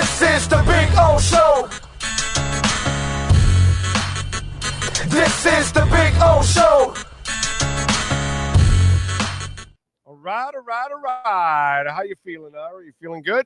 This is the Big O Show. This is the Big O Show. All right. How you feeling, Are you feeling good?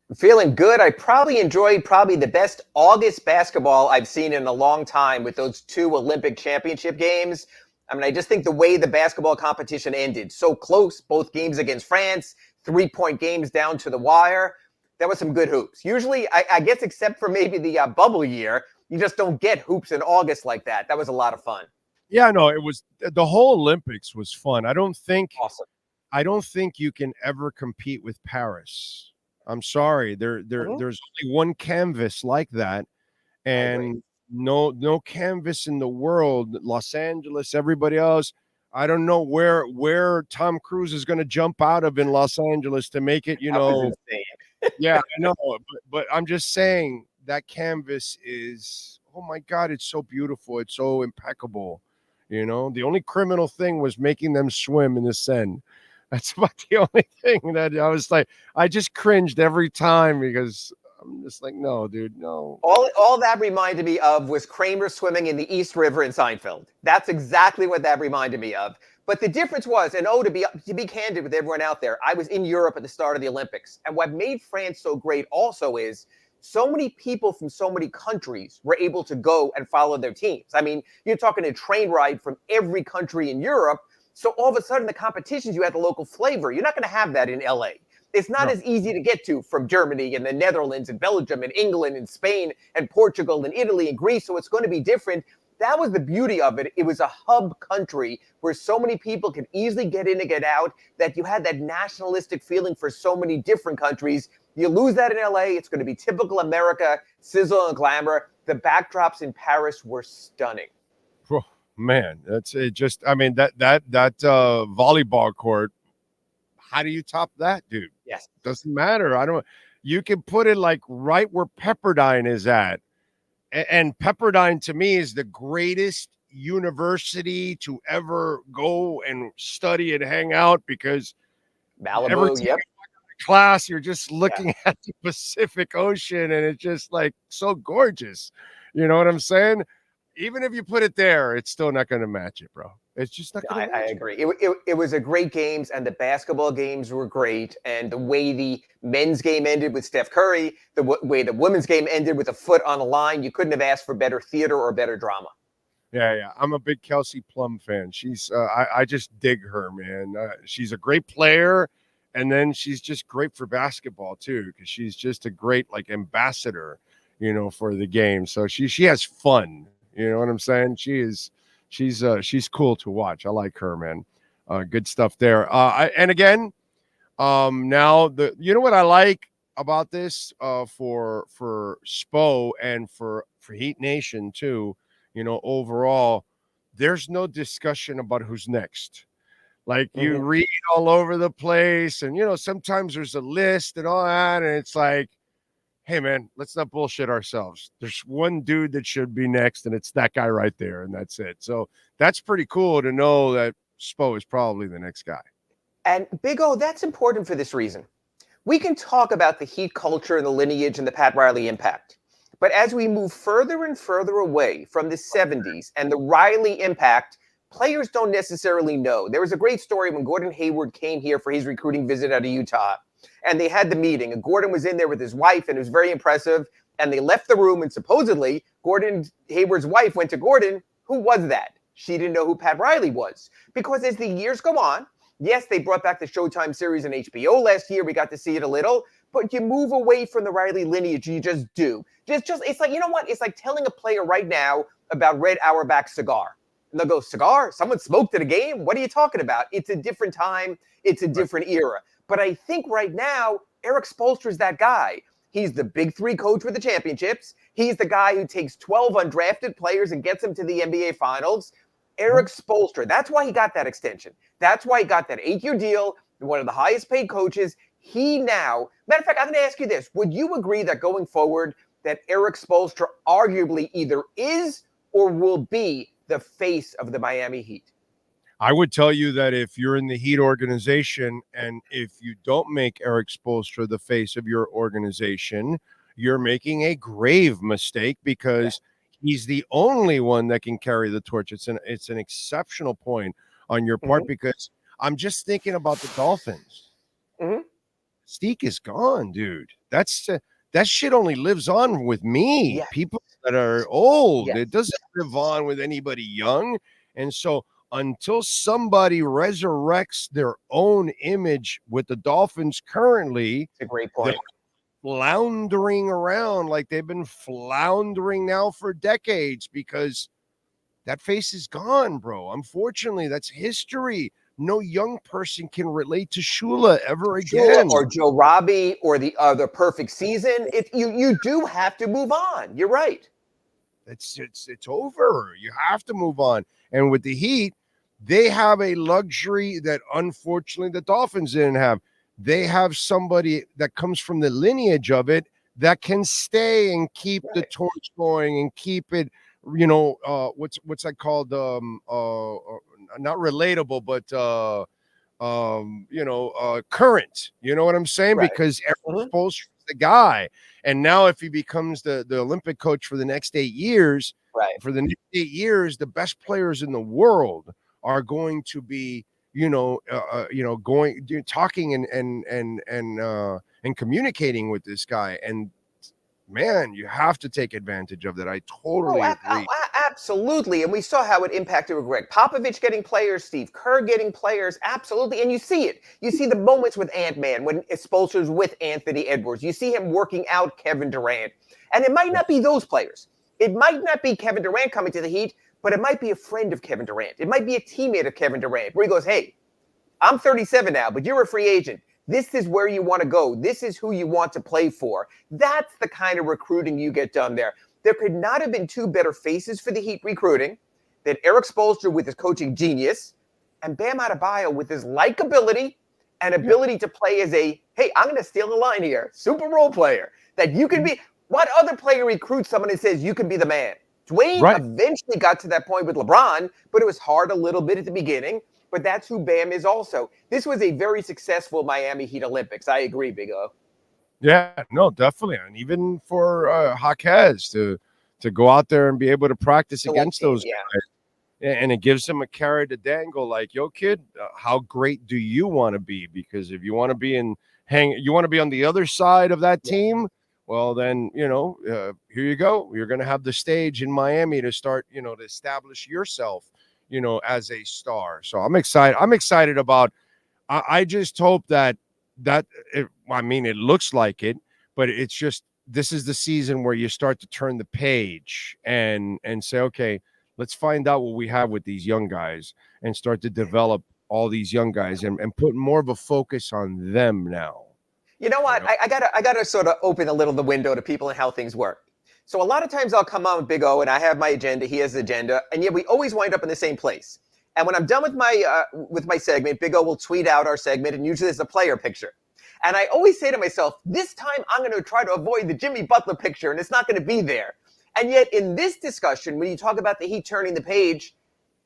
I'm feeling good. I probably enjoyed the best August basketball I've seen in a long time with those 2 Olympic championship games. I mean, I just think the way the basketball competition ended, so close, both games against France, 3-point games down to the wire. That was some good hoops. Usually, I guess except for maybe the bubble year, you just don't get hoops in August like that. That was a lot of fun. Yeah, no, it was the whole Olympics was fun. I don't think you can ever compete with Paris. I'm sorry. There's only one canvas like that, and no canvas in the world. Los Angeles, everybody else. I don't know where Tom Cruise is going to jump out of in Los Angeles to make it. Yeah, I know, but I'm just saying that canvas is. Oh my God, it's so beautiful. It's so impeccable. The only criminal thing was making them swim in the Seine. That's about the only thing that I was like, I just cringed every time because I'm just like, no, dude, no. All that reminded me of was Kramer swimming in the East River in Seinfeld. That's exactly what that reminded me of. But the difference was, and to be candid with everyone out there, I was in Europe at the start of the Olympics. And what made France so great also is so many people from so many countries were able to go and follow their teams. I mean, you're talking a train ride from every country in Europe. So all of a sudden, the competitions, you had the local flavor. You're not going to have that in LA. It's not as easy to get to from Germany and the Netherlands and Belgium and England and Spain and Portugal and Italy and Greece. So it's going to be different. That was the beauty of it. It was a hub country where so many people could easily get in and get out, that you had that nationalistic feeling for so many different countries. You lose that in LA, it's going to be typical America, sizzle and glamour. The backdrops in Paris were stunning. Oh, man, that's it. Just, I mean, that volleyball court. How do you top that, dude? Yes, doesn't matter. You can put it like right where Pepperdine is at. And Pepperdine, to me, is the greatest university to ever go and study and hang out because Malibu, yep. Class, you're just looking at the Pacific Ocean, and it's just like so gorgeous. You know what I'm saying? Even if you put it there, it's still not going to match it, bro. It's just not going to match I agree. It was a great games, and the basketball games were great. And the way the men's game ended with Steph Curry, the way the women's game ended with a foot on the line, you couldn't have asked for better theater or better drama. Yeah. I'm a big Kelsey Plum fan. She's, I just dig her, man. She's a great player, and then she's just great for basketball too, because she's just a great ambassador, for the game. So she has fun. You know what I'm saying? She's cool to watch. I like her, man. Good stuff there. And again, now you know what I like about this for Spo and for Heat Nation too. Overall, there's no discussion about who's next. Like you read all over the place, and sometimes there's a list and all that, and it's like, hey, man, let's not bullshit ourselves. There's one dude that should be next, and it's that guy right there, and that's it. So that's pretty cool to know that Spo is probably the next guy. And Big O, that's important for this reason. We can talk about the Heat culture and the lineage and the Pat Riley impact. But as we move further and further away from the 70s and the Riley impact, players don't necessarily know. There was a great story when Gordon Hayward came here for his recruiting visit out of Utah. And they had the meeting, and Gordon was in there with his wife, and it was very impressive. And they left the room, and supposedly Gordon Hayward's wife went to Gordon. Who was that? She didn't know who Pat Riley was. Because as the years go on, yes, they brought back the Showtime series on HBO last year. We got to see it a little. But you move away from the Riley lineage. You just do. Just it's like, you know what? It's like telling a player right now about Red Auerbach's cigar. And they'll go, cigar? Someone smoked at a game? What are you talking about? It's a different time. It's a different era. But I think right now, Erik Spoelstra is that guy. He's the big three coach with the championships. He's the guy who takes 12 undrafted players and gets them to the NBA Finals. Erik Spoelstra, that's why he got that extension. That's why he got that 8-year deal, one of the highest paid coaches. He now, matter of fact, I'm going to ask you this. Would you agree that going forward, that Erik Spoelstra arguably either is or will be the face of the Miami Heat? I would tell you that if you're in the Heat organization and if you don't make Erik Spoelstra the face of your organization, you're making a grave mistake because he's the only one that can carry the torch. It's an exceptional point on your part because I'm just thinking about the Dolphins. Mystique is gone, dude. That shit only lives on with me. Yes. People that are old. Yes. It doesn't live on with anybody young. And so until somebody resurrects their own image with the Dolphins currently, it's a great point. Floundering around like they've been floundering now for decades because that face is gone, bro. Unfortunately, that's history. No young person can relate to Shula ever again. Or Joe Robbie or the perfect season. You do have to move on. You're right. It's over. You have to move on. And with the Heat, they have a luxury that unfortunately the Dolphins didn't have. They have somebody that comes from the lineage of it that can stay and keep the torch going and keep it, what's that called? Not relatable, but current. You know what I'm saying? Right. Because Erik Spoelstra is the guy. And now if he becomes the Olympic coach for the next 8 years, for the next 8 years, the best players in the world are going to be, talking and communicating with this guy. And man, you have to take advantage of that. I totally agree. Absolutely. And we saw how it impacted Greg Popovich getting players, Steve Kerr getting players. Absolutely. And you see it. You see the moments with Ant-Man when Spoelstra's with Anthony Edwards. You see him working out Kevin Durant. And it might not be those players. It might not be Kevin Durant coming to the Heat, but it might be a friend of Kevin Durant. It might be a teammate of Kevin Durant where he goes, hey, I'm 37 now, but you're a free agent. This is where you want to go. This is who you want to play for. That's the kind of recruiting you get done there. There could not have been two better faces for the Heat recruiting than Erik Spoelstra with his coaching genius and Bam Adebayo with his likability and ability to play as a, hey, I'm going to steal a line here, super role player that you can be. What other player recruits someone that says you can be the man? Dwayne eventually got to that point with LeBron, but it was hard a little bit at the beginning. But that's who Bam is also. This was a very successful Miami Heat Olympics. I agree, Big O. Yeah, no, definitely. And even for Jaquez to go out there and be able to practice against those guys. And it gives him a carrot to dangle like, yo, kid, how great do you want to be? Because if you want to be you want to be on the other side of that team, well, then, here you go. You're going to have the stage in Miami to start, to establish yourself, as a star. So I'm excited. I'm excited about, I just hope it looks like it, but it's just, this is the season where you start to turn the page and say, okay, let's find out what we have with these young guys and start to develop all these young guys and put more of a focus on them now. You know what? I gotta sort of open a little the window to people and how things work. So a lot of times I'll come on with Big O and I have my agenda, he has his agenda, and yet we always wind up in the same place. And when I'm done with my segment, Big O will tweet out our segment, and usually there's a player picture. And I always say to myself, this time I'm going to try to avoid the Jimmy Butler picture, and it's not going to be there. And yet in this discussion, when you talk about the Heat turning the page,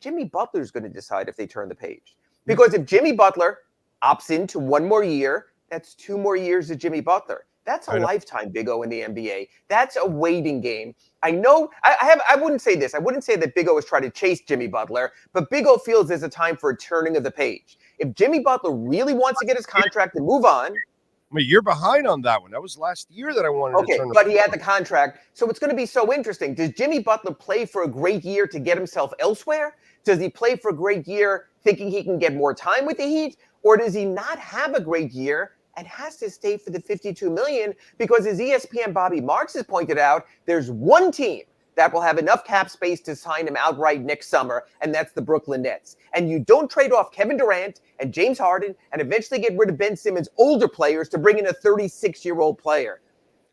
Jimmy Butler's going to decide if they turn the page. Because if Jimmy Butler opts into one more year, that's 2 more years of Jimmy Butler. That's a lifetime, Big O, in the NBA. That's a waiting game. I know, I wouldn't say this. I wouldn't say that Big O is trying to chase Jimmy Butler, but Big O feels there's a time for a turning of the page. If Jimmy Butler really wants to get his contract and move on. I mean, you're behind on that one. That was last year that I wanted to turn. But he had the contract. So it's going to be so interesting. Does Jimmy Butler play for a great year to get himself elsewhere? Does he play for a great year thinking he can get more time with the Heat? Or does he not have a great year and has to stay for the $52 million? Because as ESPN Bobby Marks has pointed out, there's one team that will have enough cap space to sign him outright next summer, and that's the Brooklyn Nets. And you don't trade off Kevin Durant and James Harden and eventually get rid of Ben Simmons' older players to bring in a 36-year-old player.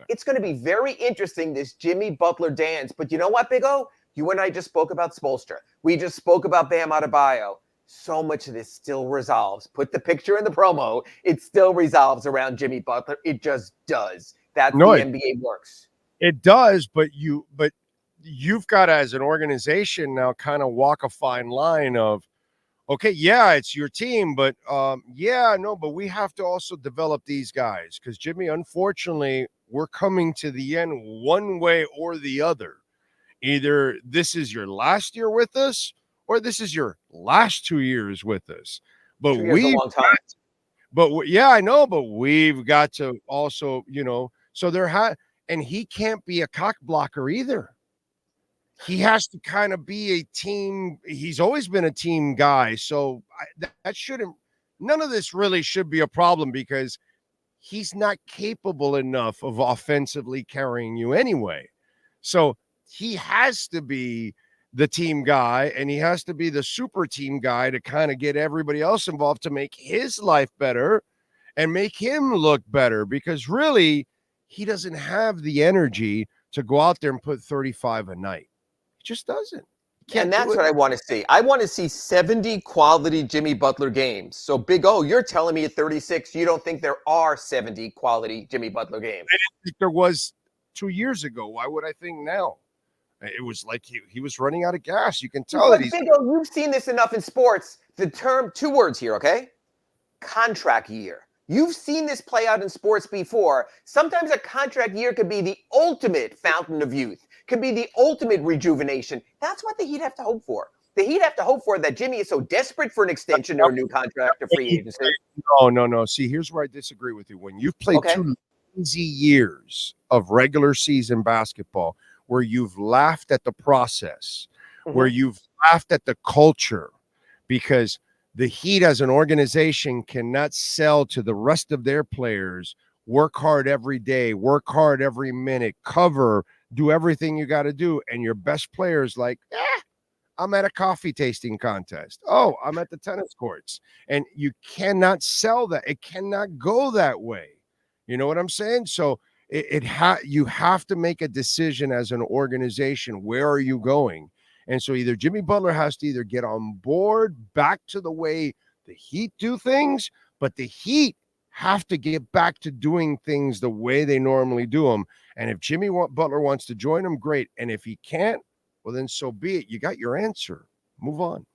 It's going to be very interesting, this Jimmy Butler dance. But you know what, Big O? You and I just spoke about Spoelstra. We just spoke about Bam Adebayo. So much of this still resolves. Put the picture in the promo. It still resolves around Jimmy Butler. It just does. That's the NBA works. It does, but you've got to, as an organization now, kind of walk a fine line of, okay, yeah, it's your team, but but we have to also develop these guys because Jimmy, unfortunately, we're coming to the end one way or the other. Either this is your last year with us or this is your last 2 years with us. But 2 years is a long time. Yeah, I know, but we've got to also, so and he can't be a cock blocker either. He has to kind of be a team. He's always been a team guy. So that shouldn't, none of this really should be a problem because he's not capable enough of offensively carrying you anyway. So he has to be the team guy, and he has to be the super team guy to kind of get everybody else involved to make his life better and make him look better, because really he doesn't have the energy to go out there and put 35 a night. He just doesn't. And that's what I want to see. I want to see 70 quality Jimmy Butler games. So, Big O, you're telling me at 36 you don't think there are 70 quality Jimmy Butler games? I didn't think there was 2 years ago. Why would I think now? It was like he was running out of gas. You can tell that he's... Big O, you've seen this enough in sports. The term, 2 words here, okay? Contract year. You've seen this play out in sports before. Sometimes a contract year could be the ultimate fountain of youth, could be the ultimate rejuvenation. That's what the Heat have to hope for. The Heat have to hope for that Jimmy is so desperate for an extension or a new contract or free agency. No. See, here's where I disagree with you. When you've played 2 easy years of regular season basketball, where you've laughed at the process, where you've laughed at the culture, because the Heat as an organization cannot sell to the rest of their players, work hard every day, work hard every minute, cover, do everything you got to do. And your best players like, I'm at a coffee tasting contest. Oh, I'm at the tennis courts. And you cannot sell that. It cannot go that way. You know what I'm saying? So you have to make a decision as an organization. Where are you going? And so either Jimmy Butler has to either get on board back to the way the Heat do things, but the Heat have to get back to doing things the way they normally do them. And if Jimmy Butler wants to join them, great. And if he can't, well, then so be it. You got your answer. Move on.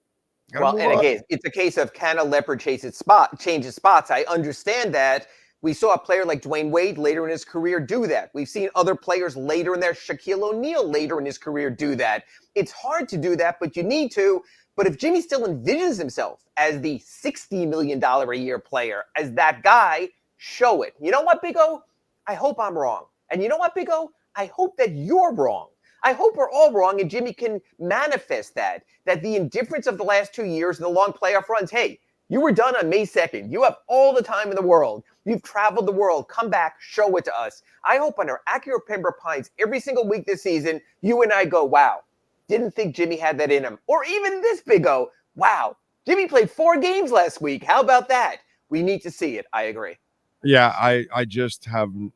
Again, it's a case of, can a leopard change his spots? I understand that. We saw a player like Dwayne Wade later in his career do that. We've seen other players later in their Shaquille O'Neal later in his career do that. It's hard to do that, but you need to. But if Jimmy still envisions himself as the $60 million a year player, as that guy, show it. You know what, Big O? I hope I'm wrong. And you know what, Big O? I hope that you're wrong. I hope we're all wrong and Jimmy can manifest that the indifference of the last 2 years and the long playoff runs, hey, you were done on May 2nd. You have all the time in the world. You've traveled the world. Come back. Show it to us. I hope on our Accurate Pembroke Pines every single week this season, you and I go, wow, didn't think Jimmy had that in him. Or even this, Big O, wow, Jimmy played 4 games last week. How about that? We need to see it. I agree. Yeah, I just haven't.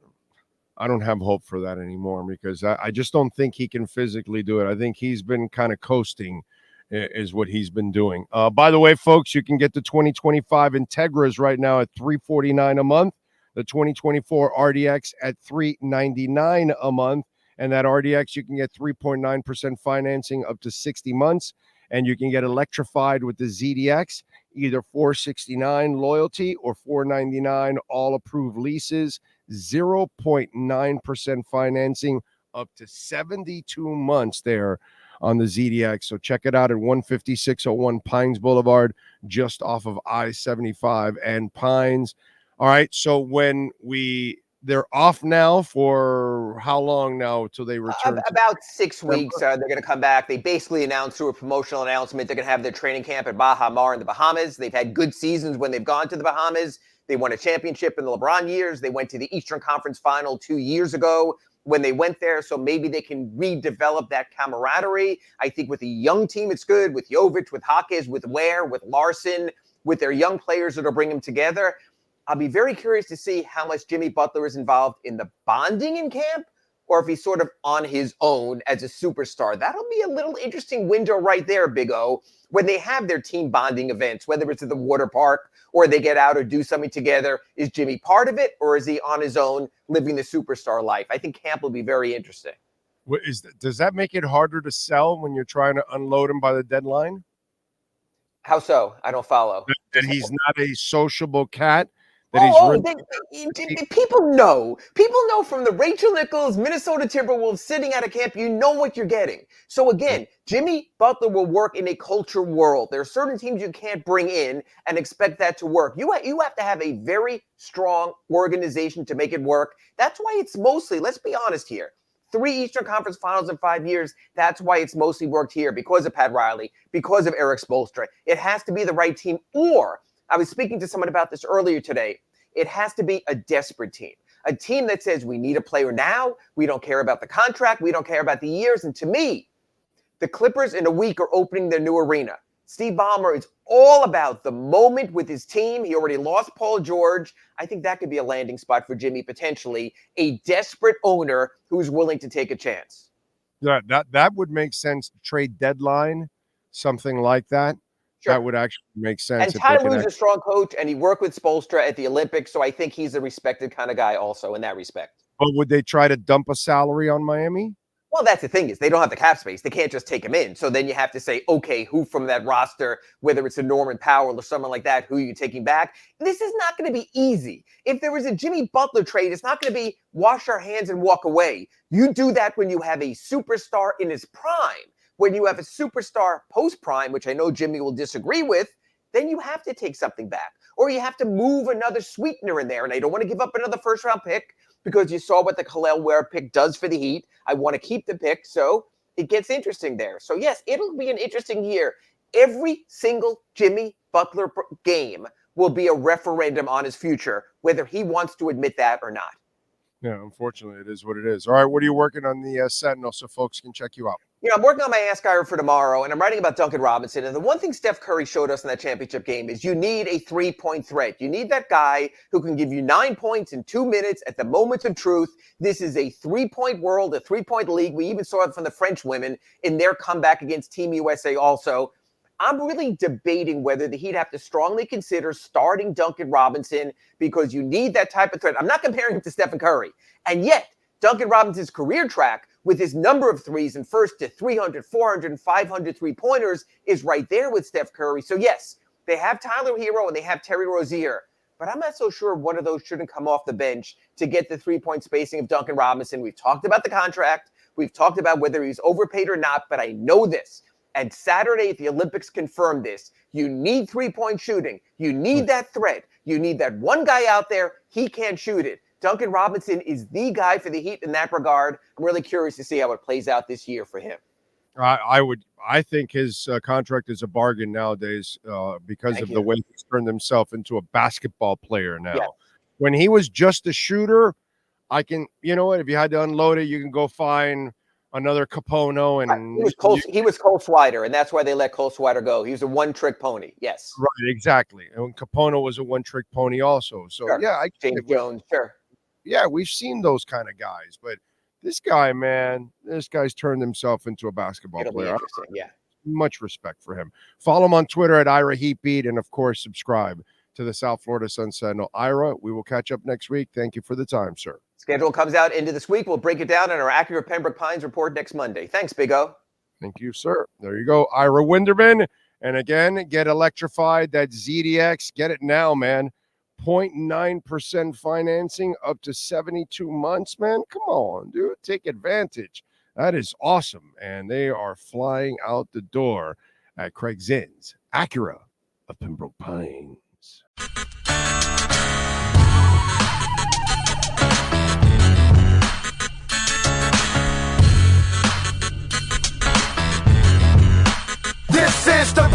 I don't have hope for that anymore because I just don't think he can physically do it. I think he's been kind of coasting is what he's been doing. By the way, folks, you can get the 2025 Integras right now at $349 a month, the 2024 RDX at $399 a month, and that RDX you can get 3.9% financing up to 60 months, and you can get electrified with the ZDX, either $469 loyalty or $499 all approved leases, 0.9% financing up to 72 months there on the ZDX. So check it out at 15601 Pines Boulevard, just off of I-75 and Pines. All right, so they're off now for how long now till they return? About 6 weeks. They're going to come back. They basically announced through a promotional announcement they're going to have their training camp at Baha Mar in the Bahamas. They've had good seasons when they've gone to the Bahamas. They won a championship in the LeBron years. They went to the Eastern Conference Final 2 years ago when they went there. So maybe they can redevelop that camaraderie. I think with a young team, it's good. With Jovic, with Hawkes, with Ware, with Larson, with their young players that'll bring them together. I'll be very curious to see how much Jimmy Butler is involved in the bonding in camp or if he's sort of on his own as a superstar. That'll be a little interesting window right there, Big O, when they have their team bonding events, whether it's at the water park or they get out or do something together. Is Jimmy part of it or is he on his own living the superstar life? I think camp will be very interesting. Does that make it harder to sell when you're trying to unload him by the deadline? How so? I don't follow. That he's not a sociable cat, that he's really people know. People know from the Rachel Nichols, Minnesota Timberwolves sitting at a camp, you know what you're getting. So again, Jimmy Butler will work in a culture world. There are certain teams you can't bring in and expect that to work. You have to have a very strong organization to make it work. That's why it's mostly, let's be honest here, 3 Eastern Conference Finals in 5 years. That's why it's mostly worked here, because of Pat Riley, because of Erik Spoelstra. It has to be the right team, or I was speaking to someone about this earlier today. It has to be a desperate team, a team that says we need a player now. We don't care about the contract. We don't care about the years. And to me, the Clippers in a week are opening their new arena. Steve Ballmer is all about the moment with his team. He already lost Paul George. I think that could be a landing spot for Jimmy, potentially. A desperate owner who's willing to take a chance. Yeah, that would make sense. Trade deadline, something like that. Sure. That would actually make sense. And Ty Lue's a strong coach, and he worked with Spoelstra at the Olympics, so I think he's a respected kind of guy also in that respect. But would they try to dump a salary on Miami? Well, that's the thing, is they don't have the cap space. They can't just take him in. So then you have to say, okay, who from that roster, whether it's a Norman Powell or someone like that, who are you taking back? This is not going to be easy. If there was a Jimmy Butler trade, it's not going to be wash our hands and walk away. You do that when you have a superstar in his prime. When you have a superstar post-prime, which I know Jimmy will disagree with, then you have to take something back. Or you have to move another sweetener in there. And I don't want to give up another first-round pick, because you saw what the Khalil Ware pick does for the Heat. I want to keep the pick, so it gets interesting there. So, yes, it'll be an interesting year. Every single Jimmy Butler game will be a referendum on his future, whether he wants to admit that or not. Yeah, unfortunately, it is what it is. All right, what are you working on the Sentinel so folks can check you out? You know, I'm working on my Ask Ira for tomorrow, and I'm writing about Duncan Robinson. And the one thing Steph Curry showed us in that championship game is you need a three-point threat. You need that guy who can give you 9 points in 2 minutes at the moment of truth. This is a three-point world, a three-point league. We even saw it from the French women in their comeback against Team USA also. I'm really debating whether the Heat have to strongly consider starting Duncan Robinson, because you need that type of threat. I'm not comparing him to Stephen Curry. And yet, Duncan Robinson's career track with his number of threes and first to 300, 400, and 500 three-pointers is right there with Steph Curry. So, yes, they have Tyler Hero and they have Terry Rozier, but I'm not so sure one of those shouldn't come off the bench to get the three-point spacing of Duncan Robinson. We've talked about the contract. We've talked about whether he's overpaid or not, but I know this. And Saturday at the Olympics confirmed this. You need three-point shooting. You need that threat. You need that one guy out there. He can't shoot it. Duncan Robinson is the guy for the Heat in that regard. I'm really curious to see how it plays out this year for him. I think his contract is a bargain nowadays because of the way he's turned himself into a basketball player now. Yeah. When he was just a shooter, you know what, if you had to unload it, you can go find another Capono. And he was Cole Swider, and that's why they let Cole Swider go. He was a one-trick pony. Yes. Right, exactly. And Capono was a one-trick pony also. So, sure. Yeah. James Jones, sure. Yeah, we've seen those kind of guys, but this guy, man, this guy's turned himself into a basketball player. Interesting, yeah. Much respect for him. Follow him on Twitter at Ira Heatbeat, and of course, subscribe to the South Florida Sun Sentinel. Ira, we will catch up next week. Thank you for the time, sir. Schedule comes out into this week. We'll break it down in our accurate Pembroke Pines report next Monday. Thanks, Big O. Thank you, sir. There you go, Ira Winderman. And again, get electrified. That ZDX, get it now, man. 0.9% financing up to 72 months, man. Come on, dude. Take advantage. That is awesome. And they are flying out the door at Craig Zinn's Acura of Pembroke Pines. This is the